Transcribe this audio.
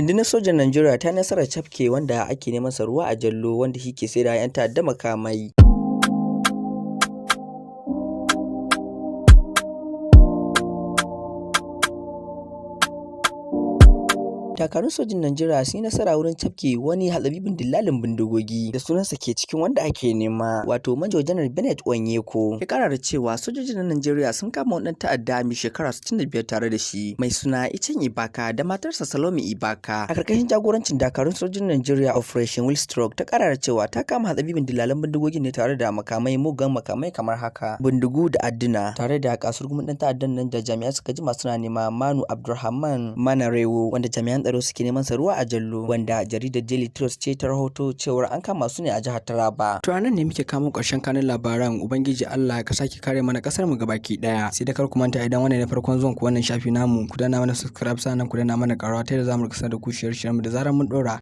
Rundunar sojan Najeriya ta yi nasarar cafke wanda ake neman sa ruwa a jallo wanda shi ke saidawa 'yan ta'adda makamai. Dakarun sojin Najeriya sun yi nasara wurin cafke wani hatsabibin dillalin bindigogi da sunansa ke cikin wanda ake nema, wato Manjo Janar Bennett Onyeko. Ya kara da cewa sojojin Najeriya sun kama wani ta'adda mai shekara 65 tare da shi mai suna Icen Ibaka da matarsa Salome Ibaka. A karkashin jagorancin dakarun sojin Najeriya Operation Willstroke ta kara da cewa ta kama hatsabibin dillalan bindigogin ne tare da makamai mugan makamai kamar haka, bindigu da adduna, tare da kasurgumin dan ta'addan nan da jami'an suka jima suna nema Manu Abdulrahman Manarewo, wanda jami'an tsaro suke neman sa ruwa a jallo, wanda jaridar Daily Trust ce ta rahoto cewa an kama su ne a jihar Taraba. To anan ne muke kamo karshen kanin labaran. Ubangiji Allah ka sake kare mana kasar mu gabaki daya. Sai da kar ku manta, idan wannan ne farkon zuwan ku wannan shafi namu, ku danna mana subscribe sannan ku danna mana karawa ta yadda zamu kasance da ku shirye-shiryen mu da zaran mun dora.